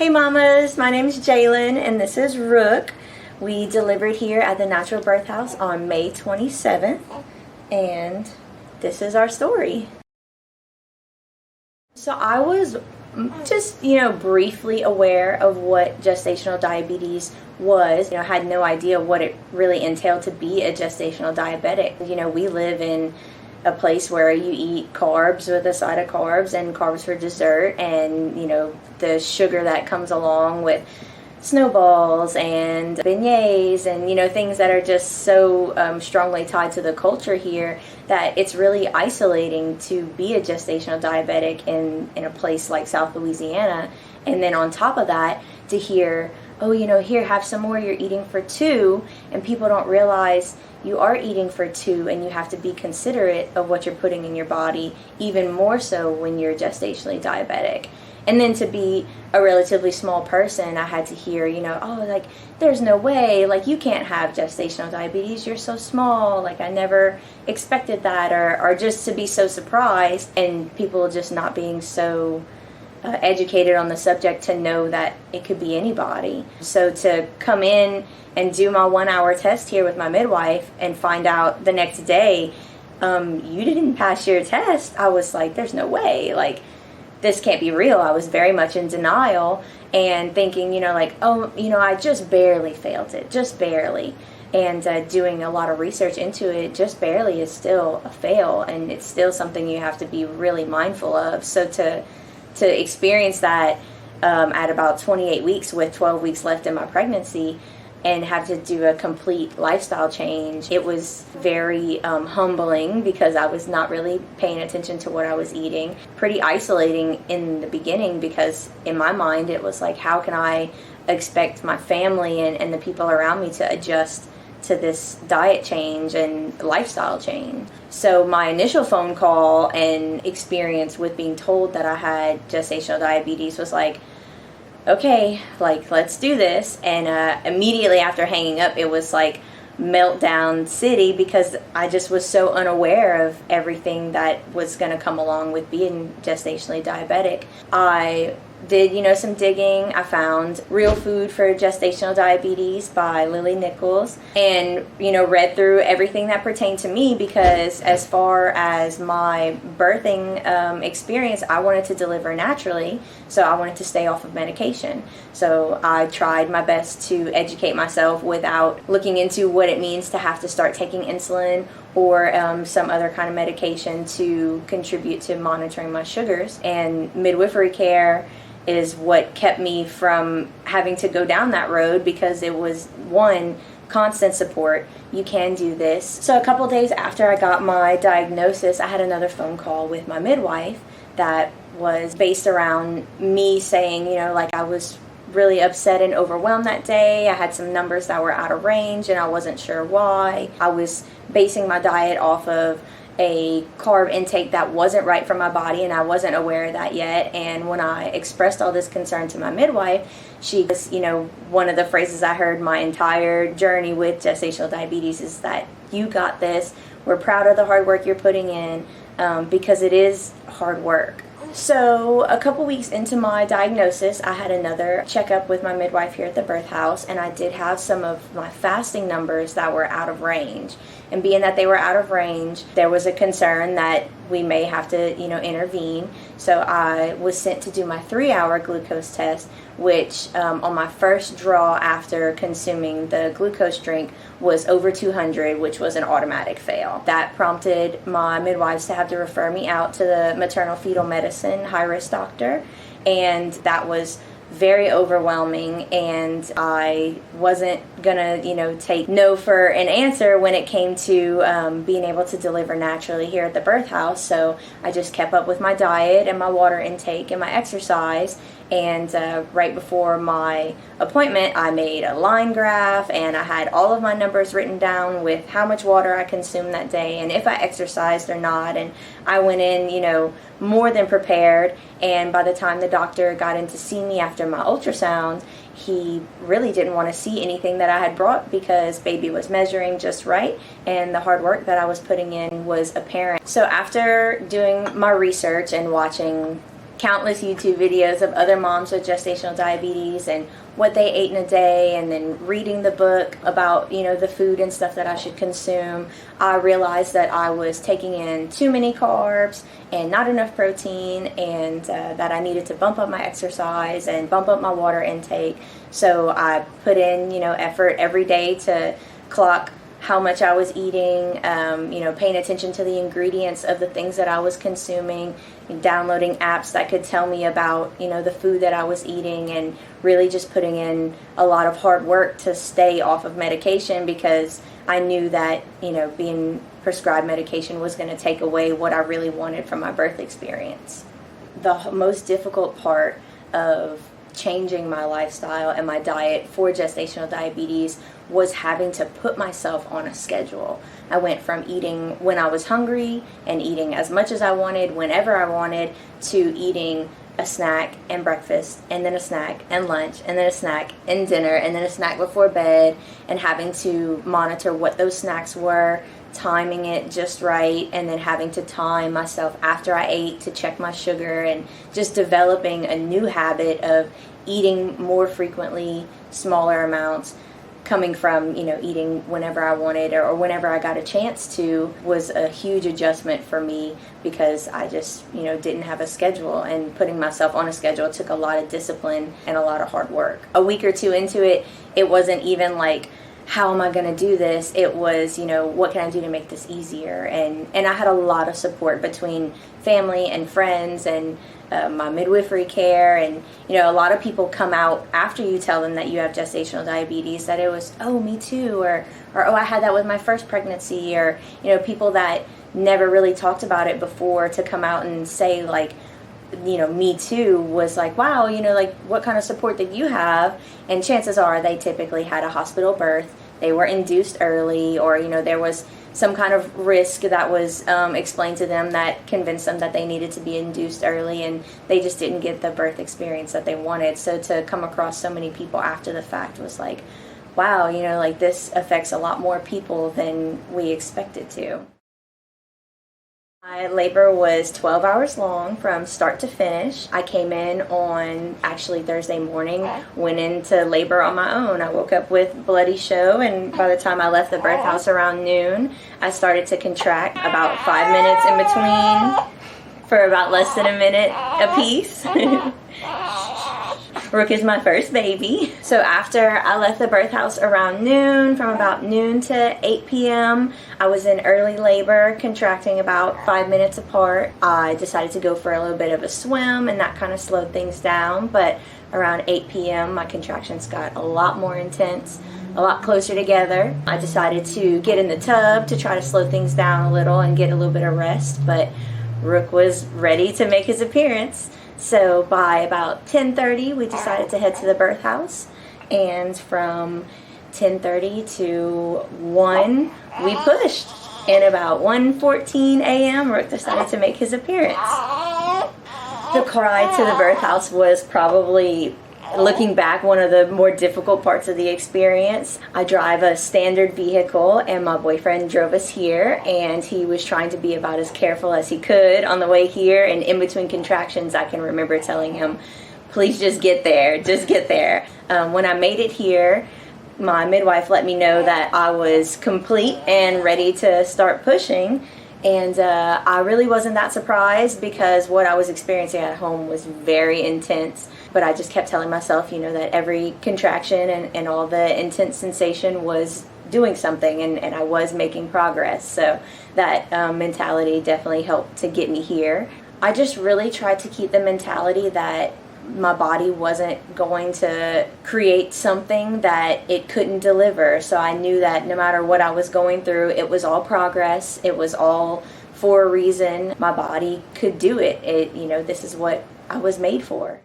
Hey mamas, my name is Jalen and this is Rook. We delivered here at the Natural Birth House on May 27th and this is our story. So I was just, briefly aware of what gestational diabetes was. I had no idea what it really entailed to be a gestational diabetic. We live in a place where you eat carbs with a side of carbs and carbs for dessert, and the sugar that comes along with snowballs and beignets and things that are just so strongly tied to the culture here that it's really isolating to be a gestational diabetic in a place like South Louisiana. And then on top of that, to hear, oh, here, have some more, you're eating for two, and people don't realize you are eating for two and you have to be considerate of what you're putting in your body, even more so when you're gestationally diabetic. And then to be a relatively small person, I had to hear, there's no way, you can't have gestational diabetes, you're so small, I never expected that, or just to be so surprised, and people just not being so educated on the subject to know that it could be anybody. So to come in and do my 1 hour test here with my midwife and find out the next day, you didn't pass your test, I was like, there's no way, this can't be real. I was very much in denial and thinking, I just barely failed it, just barely. And doing a lot of research into it, just barely is still a fail, and it's still something you have to be really mindful of. So to experience that at about 28 weeks with 12 weeks left in my pregnancy and have to do a complete lifestyle change, it was very humbling because I was not really paying attention to what I was eating. Pretty isolating in the beginning because in my mind it was like, how can I expect my family and the people around me to adjust to this diet change and lifestyle change? So my initial phone call and experience with being told that I had gestational diabetes was like, okay, let's do this. And immediately after hanging up, it was like meltdown city because I just was so unaware of everything that was going to come along with being gestationally diabetic. I did, some digging. I found Real Food for Gestational Diabetes by Lily Nichols and, read through everything that pertained to me because as far as my birthing experience, I wanted to deliver naturally, so I wanted to stay off of medication. So I tried my best to educate myself without looking into what it means to have to start taking insulin or some other kind of medication to contribute to monitoring my sugars. And midwifery care is what kept me from having to go down that road because it was, one, constant support. You can do this. So a couple days after I got my diagnosis, I had another phone call with my midwife that was based around me saying, I was really upset and overwhelmed that day. I had some numbers that were out of range and I wasn't sure why. I was basing my diet off of a carb intake that wasn't right for my body and I wasn't aware of that yet. And when I expressed all this concern to my midwife, she was, one of the phrases I heard my entire journey with gestational diabetes is that you got this. We're proud of the hard work you're putting in because it is hard work. So a couple weeks into my diagnosis, I had another checkup with my midwife here at the birth house, and I did have some of my fasting numbers that were out of range. And being that they were out of range, there was a concern that we may have to, intervene. So I was sent to do my 3-hour glucose test, which on my first draw after consuming the glucose drink was over 200, which was an automatic fail. That prompted my midwives to have to refer me out to the maternal fetal medicine high-risk doctor, and that was very overwhelming, and I wasn't gonna, take no for an answer when it came to being able to deliver naturally here at the birth house. So I just kept up with my diet and my water intake and my exercise. And right before my appointment, I made a line graph and I had all of my numbers written down with how much water I consumed that day and if I exercised or not. And I went in, more than prepared. And by the time the doctor got in to see me after my ultrasound, he really didn't want to see anything that I had brought because baby was measuring just right and the hard work that I was putting in was apparent. So after doing my research and watching countless YouTube videos of other moms with gestational diabetes and what they ate in a day, and then reading the book about, the food and stuff that I should consume, I realized that I was taking in too many carbs and not enough protein, and that I needed to bump up my exercise and bump up my water intake. So I put in, effort every day to clock how much I was eating, paying attention to the ingredients of the things that I was consuming, downloading apps that could tell me about, the food that I was eating, and really just putting in a lot of hard work to stay off of medication, because I knew that, being prescribed medication was going to take away what I really wanted from my birth experience. The most difficult part of changing my lifestyle and my diet for gestational diabetes was having to put myself on a schedule. I went from eating when I was hungry and eating as much as I wanted whenever I wanted, to eating a snack and breakfast, and then a snack and lunch, and then a snack and dinner, and then a snack before bed, and having to monitor what those snacks were, timing it just right, and then having to time myself after I ate to check my sugar, and just developing a new habit of eating more frequently, smaller amounts, coming from, eating whenever I wanted or whenever I got a chance to, was a huge adjustment for me, because I just, didn't have a schedule, and putting myself on a schedule took a lot of discipline and a lot of hard work. A week or two into it, it wasn't even like, how am I going to do this? It was, what can I do to make this easier? And I had a lot of support between family and friends and my midwifery care. And, a lot of people come out after you tell them that you have gestational diabetes, that it was, oh, me too, or oh, I had that with my first pregnancy, or, people that never really talked about it before, to come out and say, like, me too, was like, wow, like, what kind of support did you have? And chances are they typically had a hospital birth, they were induced early, or, there was some kind of risk that was explained to them that convinced them that they needed to be induced early, and they just didn't get the birth experience that they wanted. So to come across so many people after the fact was like, wow, like, this affects a lot more people than we expected to. My labor was 12 hours long from start to finish. I came in on actually Thursday morning, went into labor on my own. I woke up with bloody show, and by the time I left the birth house around noon, I started to contract about 5 minutes in between for about less than a minute apiece. Rook is my first baby. So after I left the birth house around noon, from about noon to 8 p.m., I was in early labor, contracting about 5 minutes apart. I decided to go for a little bit of a swim, and that kind of slowed things down. But around 8 p.m., my contractions got a lot more intense, a lot closer together. I decided to get in the tub to try to slow things down a little and get a little bit of rest, but Rook was ready to make his appearance. So by about 10:30, we decided to head to the birth house, and from 10:30 to 1, we pushed. And about 1:14 a.m., Rook decided to make his appearance. The ride to the birth house was probably, looking back, one of the more difficult parts of the experience. I drive a standard vehicle, and my boyfriend drove us here, and he was trying to be about as careful as he could on the way here. And in between contractions, I can remember telling him, please just get there, just get there. When I made it here, my midwife let me know that I was complete and ready to start pushing. And I really wasn't that surprised, because what I was experiencing at home was very intense. But I just kept telling myself, that every contraction and all the intense sensation was doing something, and I was making progress. So that mentality definitely helped to get me here. I just really tried to keep the mentality that my body wasn't going to create something that it couldn't deliver. So I knew that no matter what I was going through, it was all progress. It was all for a reason. My body could do it. This is what I was made for.